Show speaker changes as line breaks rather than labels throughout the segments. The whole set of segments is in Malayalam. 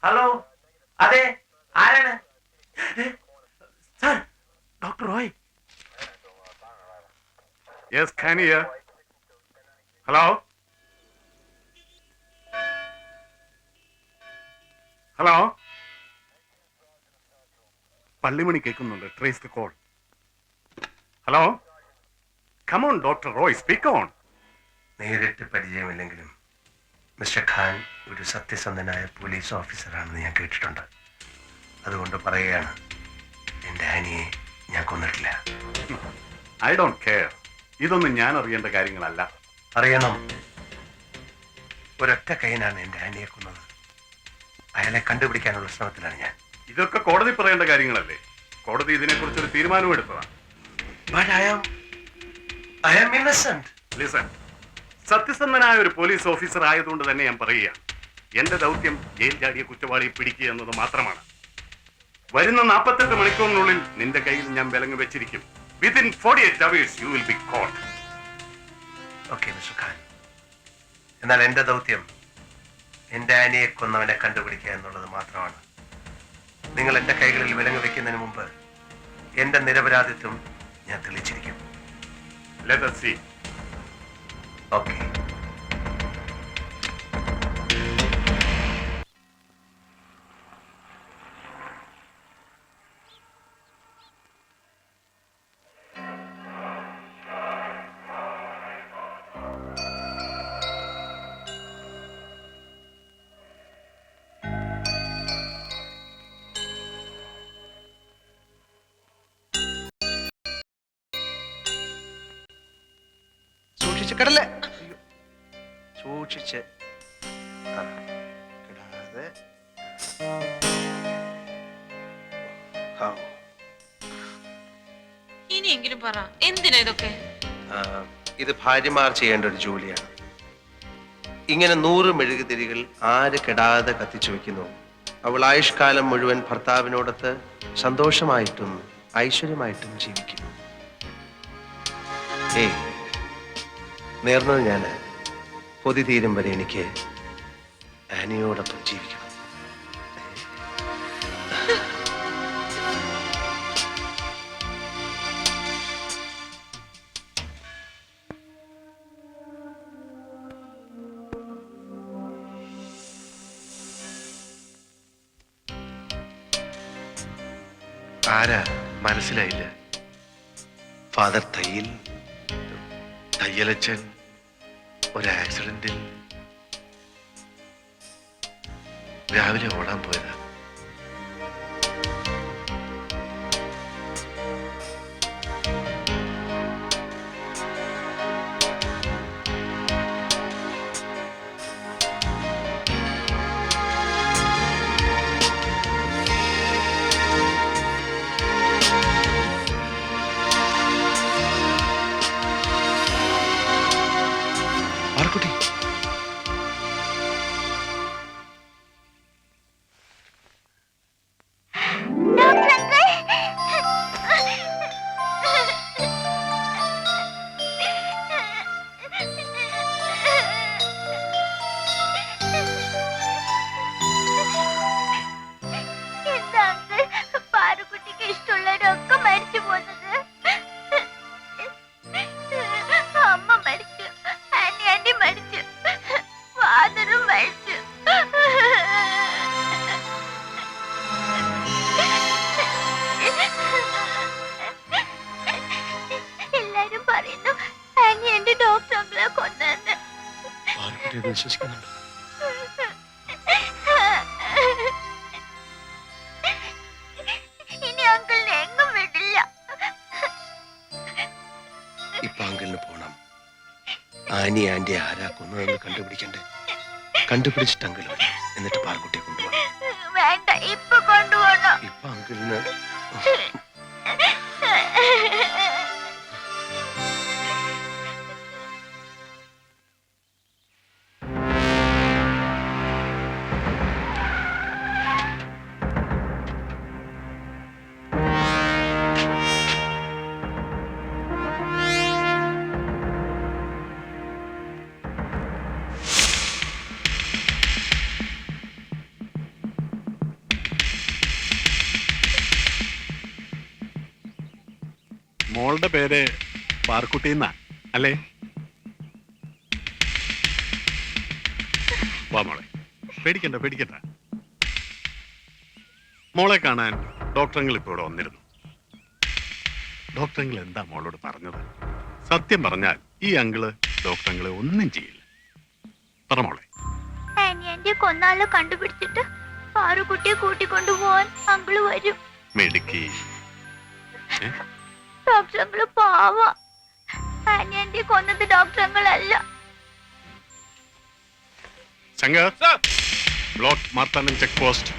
ഹലോ, അതെ, ആരാണ്?
Sir, doctor Roy. Yes, Khan here. Hello, hello. പള്ളിമണി കേൾക്കുന്നുണ്ട്. Trace the call. Hello, come on doctor Roy, speak on.
നേരിട്ട് പരിചയമില്ലെങ്കിലും മിസ്റ്റർ ഖാൻ ഒരു സത്യസന്ധനായ പോലീസ് ഓഫീസറാണെന്ന് ഞാൻ കേട്ടിട്ടുണ്ട്. അതുകൊണ്ട് പറയുകയാണ്, എൻ്റെ ആനിയെ ഞാൻ കൊന്നിട്ടില്ല.
I don't care. ഇതൊന്നും ഞാൻ അറിയേണ്ട കാര്യങ്ങളല്ല.
അറിയണം. ഒരൊറ്റ കൈനാണ് എൻ്റെ ആനിയെ കൊന്നത്. അയാളെ കണ്ടുപിടിക്കാനുള്ള ശ്രമത്തിലാണ് ഞാൻ.
ഇതൊക്കെ കോടതി പറയേണ്ട കാര്യങ്ങളല്ലേ? കോടതി ഇതിനെക്കുറിച്ചൊരു തീരുമാനം എടുത്തതാണ്.
But I am innocent.
Listen, സത്യസന്ധനായ ഒരു പോലീസ് ഓഫീസർ ആയതുകൊണ്ട് തന്നെ ഞാൻ പറയുക, എന്റെ ദൗത്യം ജയിൽ ചാടിയ കുറ്റവാളിയെ പിടിക്കുക എന്നത് മാത്രമാണ്. വരുന്ന 48 മണിക്കൂറിനുള്ളിൽ നിന്റെ കയ്യിൽ ഞാൻ വിലങ്ങ് വെച്ചിരിക്കും. Within 48 hours you will be caught.
Okay, Mr. Khan. എന്നാൽ എന്റെ ദൗത്യം എന്റെ ആനിയെ കൊന്നവനെ കണ്ടുപിടിക്കുക എന്നുള്ളത് മാത്രമാണ്. നിങ്ങൾ എന്റെ കൈകളിൽ വിലങ്ങ് വെക്കുന്നതിന് മുമ്പ് എന്റെ നിരപരാധിത്വം ഞാൻ തെളിയിച്ചിരിക്കും.
Let us see.
Okay.
കിടല്ലേ, സൂക്ഷിച്ച് കിടാതെ.
ഇനിയെങ്കിലും പറ, എന്തിനാ ഇതൊക്കെ?
ഇത് ഭാര്യമാർ ചെയ്യേണ്ട ഒരു ജോലിയാണ്. ഇങ്ങനെ 100 മെഴുകുതിരികൾ ആര് കെടാതെ കത്തിച്ചു വെക്കുന്നു, അവൾ ആയുഷ്കാലം മുഴുവൻ ഭർത്താവിനോടൊത്ത് സന്തോഷമായിട്ടും ഐശ്വര്യമായിട്ടും ജീവിക്കും. ഏയ്, നേർന്നത് ഞാൻ കൊതി തീരും വരെ എനിക്ക് ആനിയോടൊപ്പം ജീവിക്കണം.
ആരാ മനസ്സിലായില്ല?
ഫാദർ തയ്യിൽ.
തയ്യലച്ചൻ ഒരു ആക്സിഡന്റിൽ രാവിലെ ഓടാൻ പോയതാ.
പാർക്കുട്ടി,
പാറുകുട്ടിക്ക് ഇഷ്ടമുള്ളവരൊക്കെ മരിച്ചു പോകുന്നത്. അമ്മ മരിച്ചു, ആന്റി മരിച്ചു, ഫാദറും മരിച്ചു. എല്ലാരും പറയുന്നു ആന്റി എന്റെ ഡോക്ടർ അങ്കിളെ കൊന്നെന്ന്.
പാർക്കുട്ടി അത് വിശ്വസിക്കുന്നുണ്ട്.
ഇനി അങ്കിളിനെ എങ്ങും വിടില്ല.
ഇപ്പൊ അങ്കിളിന് പോണം. ആനി ആന്റി ആരാ കൊന്നതെന്ന് കണ്ടുപിടിക്കണ്ടേ? കണ്ടുപിടിച്ചിട്ട് അങ്കിൾ വരും. എന്നിട്ട് പാർക്കുട്ടിയെ കൊണ്ടുപോകണം.
വേണ്ട, ഇപ്പൊ കൊണ്ടുപോകണം.
ഇപ്പൊ അങ്കിളിന്
മോളുടെ പേര് പാർക്കുട്ടി എന്നാ അല്ലേ? വാ മോളെ, പേടിക്കണ്ട. മോളെ കാണാൻ ഡോക്ടറങ്ങൾ ഇപ്പോൾ ഇവിടെ വന്നിരുന്നു. ഡോക്ടറങ്ങൾ എന്താ മോളോട് പറഞ്ഞത്? സത്യം പറഞ്ഞാൽ ഈ അങ്കിള് ഡോക്ടറങ്ങളെ ഒന്നും ചെയ്യില്ല. പറ മോളെ.
ആന്റിയെ കൊന്നാളെ കണ്ടുപിടിച്ചിട്ട് പാറുകുട്ടിയെ കൂട്ടിക്കൊണ്ടുപോവാൻ അങ്കിള് വരും.
മെടുക്കി.
ഡോക്ടർ അങ്കിള് പാവ. ആന്റിയെ കൊന്നത് ഡോക്ടർ അങ്കിളല്ല.
Shankar, block Marthandam check post.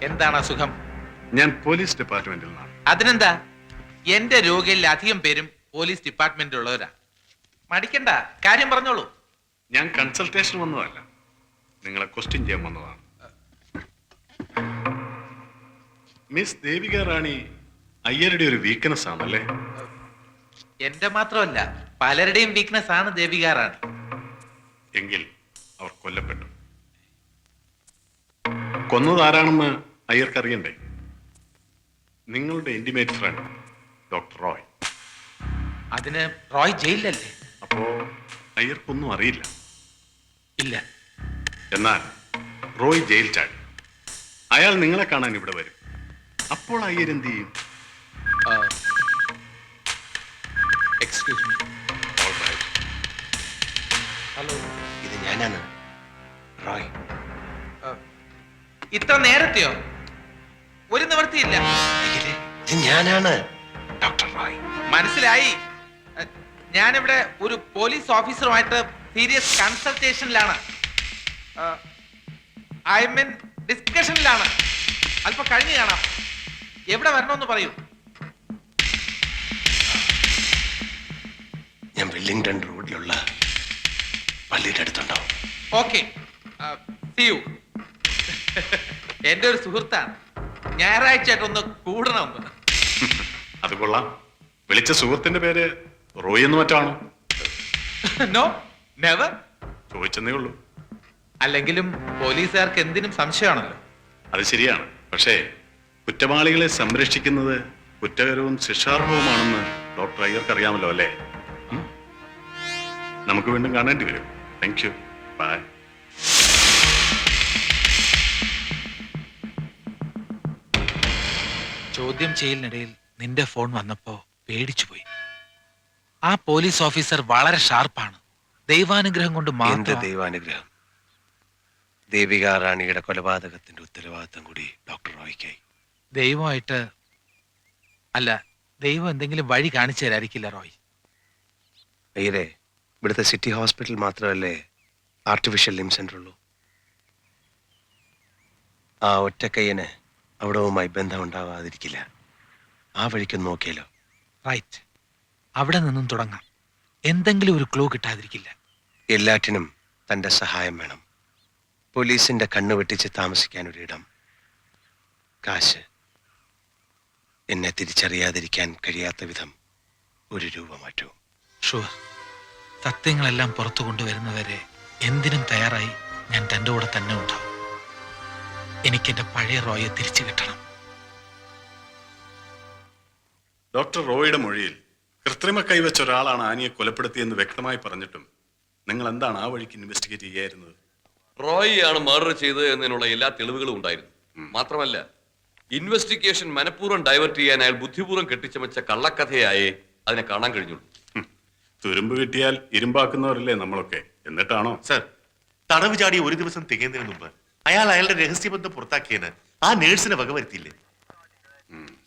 എന്താണ് അസുഖം?
ഞാൻ പോലീസ് ഡിപ്പാർട്ട്മെന്റിൽ നിന്നാണ്.
അതിനെന്താ? എന്റെ രോഗികളിൽ അധികം പേരും പോലീസ് ഡിപ്പാർട്ട്മെന്റിലുള്ളവരാ. മടിക്കണ്ട, കാര്യം പറഞ്ഞോളൂ.
ഞാൻ കൺസൾട്ടേഷൻ വന്നതല്ല, നിങ്ങളെ ക്വസ്റ്റ്യൻ ചെയ്യാൻ വന്നതാണ്. മിസ് ദേവിക റാണി അയ്യരുടെ ഒരു വീക്ക്നെസ് ആണല്ലേ?
എന്റെ മാത്രമല്ല, പലരുടെയും വീക്ക്നെസ് ആണ് ദേവിക റാണി.
എങ്കിൽ അവർ കൊല്ലപ്പെട്ടു. കൊന്നതാരാണെന്ന് അയ്യർക്കറിയണ്ടേ? നിങ്ങളുടെ ഇന്റിമേറ്റ് ഫ്രണ്ട് ഡോക്ടർ റോയ്.
അതിന് റോയ് ജയിലിലല്ലേ?
അപ്പോ അയ്യർക്കൊന്നും അറിയില്ല.
ഇല്ല.
എന്നാൽ റോയ് ജയിൽ ചാടി. അയാൾ നിങ്ങളെ കാണാൻ ഇവിടെ വരും. അപ്പോൾ അയ്യർ എന്ത് ചെയ്യും?
Excuse me.
All right.
Hello,
ഇത് ഞാനാണ് റോയ്.
ഇത്ര നേരത്തെയോ? ഒരു നിവൃത്തിയില്ല.
അയ്യരെ, ഇത് ഞാനാണ് ഡോക്ടർ റോയ്.
മനസ്സിലായി. ഞാനിവിടെ ഒരു പോലീസ് ഓഫീസറുമായിട്ട് സീരിയസ് കൺസൾട്ടേഷനിലാണ്. ഐ മീൻ ഡിസ്കഷനിലാണ്. അല്പം കഴിഞ്ഞ് കാണാം. എവിടെ വരണമെന്ന് പറയൂ.
ഞാൻ വെല്ലിംഗ്ടൺ റോഡിലുള്ള പള്ളിയുടെ അടുത്തുണ്ടാവും.
Okay, see you. എന്റെ ഒരു സുഹൃത്താണ്. ഞായറാഴ്ചയായിട്ടൊന്ന് കൂടണമെന്ന്.
അത് കൊള്ളാം. വിളിച്ച സുഹൃത്തിന്റെ പേര് റോയ് എന്ന് മറ്റാണോ?
No, never.
ചോദിച്ചെന്നേ ഉള്ളൂ.
അല്ലെങ്കിലും പോലീസുകാർക്ക് എന്തിനും സംശയമാണല്ലോ.
അത് ശരിയാണ്. പക്ഷേ കുറ്റവാളികളെ സംരക്ഷിക്കുന്നത് കുറ്റകരവും ശിക്ഷാർഹവുമാണെന്ന് ഡോക്ടർ അയ്യർക്ക് അറിയാമല്ലോ അല്ലേ? നമുക്ക് വീണ്ടും കാണേണ്ടി വരും. Thank you. ബൈ.
ചോദ്യം ചെയ്യലിനിടയിൽ നിന്റെ ഫോൺ വന്നപ്പോ പേടിച്ചുപോയി. ആ പോലീസ് ഓഫീസർ വളരെ ഷാർപ്പാണ്. ദൈവാനുഗ്രഹം കൊണ്ട്
എന്ത്
മാത്രം.
ദൈവാനുഗ്രഹം? ദേവിക റാണിയുടെ കൊലപാതകത്തിന്റെ ഉത്തരവാദിത്തം കൂടി ഡോക്ടർ റോയ്ക്കായി.
ദൈവമായിട്ട് അല്ല, ദൈവം എന്തെങ്കിലും വഴി കാണിച്ചു തരായിരിക്കില്ല റോയ്.
അയ്യരെ, ഇവിടുത്തെ സിറ്റി ഹോസ്പിറ്റൽ മാത്രമല്ലേ ആർട്ടിഫിഷ്യൽ ലിം സെന്റർ ഉള്ളൂ. ആ ഒറ്റക്കയ്യന് അവിടവുമായി ബന്ധം ഉണ്ടാവാതിരിക്കില്ല. ആ വഴിക്കൊന്ന് നോക്കിയാലോ?
റൈറ്റ്, അവിടെ നിന്നും തുടങ്ങാം. എന്തെങ്കിലും ഒരു ക്ലൂ കിട്ടാതിരിക്കില്ല.
എല്ലാറ്റിനും തന്റെ സഹായം വേണം. പോലീസിന്റെ കണ്ണു വെട്ടിച്ച് താമസിക്കാൻ ഒരിടം, കാശ്, എന്നെ തിരിച്ചറിയാതിരിക്കാൻ കഴിയാത്ത വിധം ഒരു രൂപ മാറ്റവും.
ഷുവർ. സത്യങ്ങളെല്ലാം പുറത്തു കൊണ്ടുവരുന്നവരെ എന്തിനും തയ്യാറായി ഞാൻ തൻ്റെ കൂടെ തന്നെ ഉണ്ടാവും. എനിക്കെന്റെ പഴയ റോയെ തിരിച്ചു കിട്ടണം.
ഡോക്ടർ റോയുടെ മൊഴിയിൽ കൃത്രിമ കൈവച്ച ഒരാളാണ് ആനിയെ കൊലപ്പെടുത്തിയെന്ന് വ്യക്തമായി പറഞ്ഞിട്ടും നിങ്ങൾ എന്താണ് ആ വഴിക്ക് ഇൻവെസ്റ്റിഗേറ്റ് ചെയ്യായിരുന്നത്?
റോയിയാണ് മർഡർ ചെയ്തത് എന്നതിനുള്ള എല്ലാ തെളിവുകളും ഉണ്ടായിരുന്നു. മാത്രമല്ല, ഇൻവെസ്റ്റിഗേഷൻ മനഃപൂർവ്വം ഡൈവേർട്ട് ചെയ്യാൻ അയാൾ ബുദ്ധിപൂർവ്വം കെട്ടിച്ചമച്ച കള്ളക്കഥയായേ അതിനെ കാണാൻ കഴിഞ്ഞുള്ളൂ.
തുരുമ്പ് കിട്ടിയാൽ ഇരുമ്പാക്കുന്നവരല്ലേ നമ്മളൊക്കെ, എന്നിട്ടാണോ?
സർ, തടവ് ചാടി ഒരു ദിവസം തികയുന്നതിന് മുമ്പ് അയാൾ അയാളുടെ രഹസ്യബന്ധം പുറത്താക്കിയതിന് ആ നേഴ്സിനെ വകവരുത്തിയില്ലേ?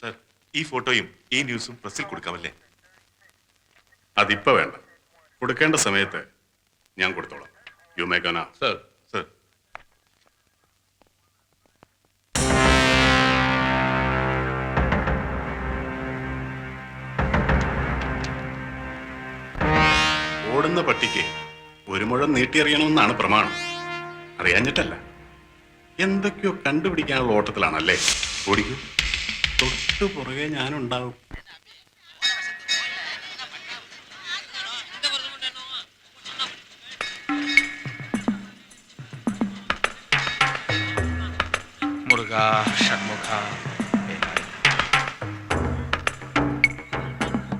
സർ, ഈ ഫോട്ടോയും ഈ ന്യൂസും പ്രസിൽ കൊടുക്കാമല്ലേ?
അതിപ്പോ വേണ്ട, കൊടുക്കേണ്ട സമയത്ത് ഞാൻ കൊടുത്തോളാം. You may go now.
Sir,
sir,
ഓടുന്ന പട്ടിക്ക് ഒരു മുഴം നീട്ടിയെറിയണമെന്നാണ് പ്രമാണം. അറിയാഞ്ഞിട്ടല്ല, എന്തൊക്കെയോ കണ്ടുപിടിക്കാനുള്ള ഓട്ടത്തിലാണല്ലേ. ഓടിക്കും, തൊട്ടു പുറകെ ഞാനുണ്ടാവും.
മുരുക ഷൺമുഖ.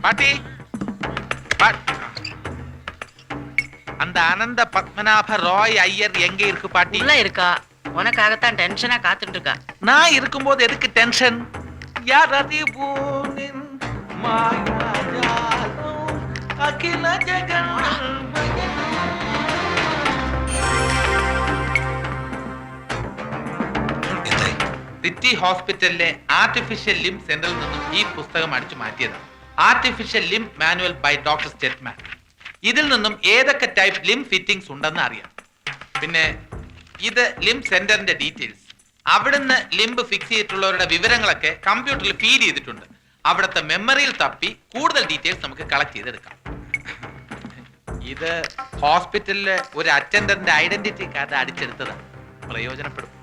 பாட்டி அந்த அனந்த பத்மநாப ராய் ஐயர் எங்க இருக்கு பாட்டி?
உள்ள இருக்கா? உனக்காகத்தான் டென்ஷனா காத்துட்டு இருக்கா.
நான் இருக்கும்போது எதுக்கு டென்ஷன்? யார் அறிவோனின் மாயாஜாலம் அகில ஜெகன்மயம். സിറ്റി ഹോസ്പിറ്റലിലെ ആർട്ടിഫിഷ്യൽ ലിം സെന്ററിൽ നിന്നും ഈ പുസ്തകം അടിച്ചു മാറ്റിയതാണ്. Artificial limb manual by doctor Stetman. ഇതിൽ നിന്നും ഏതൊക്കെ ടൈപ്പ് ലിം ഫിറ്റിംഗ്സ് ഉണ്ടെന്ന് അറിയാം. പിന്നെ ഇത് ലിം സെന്ററിന്റെ ഡീറ്റെയിൽസ്. അവിടുന്ന് ലിംബ് ഫിക്സ് ചെയ്തിട്ടുള്ളവരുടെ വിവരങ്ങളൊക്കെ കമ്പ്യൂട്ടറിൽ ഫീഡ് ചെയ്തിട്ടുണ്ട്. അവിടുത്തെ മെമ്മറിയിൽ തപ്പി കൂടുതൽ ഡീറ്റെയിൽസ് നമുക്ക് കളക്ട് ചെയ്തെടുക്കാം. ഇത് ഹോസ്പിറ്റലിലെ ഒരു അറ്റൻഡറിന്റെ ഐഡന്റിറ്റി കാർഡ് അടിച്ചെടുത്തതാണ്. പ്രയോജനപ്പെടും.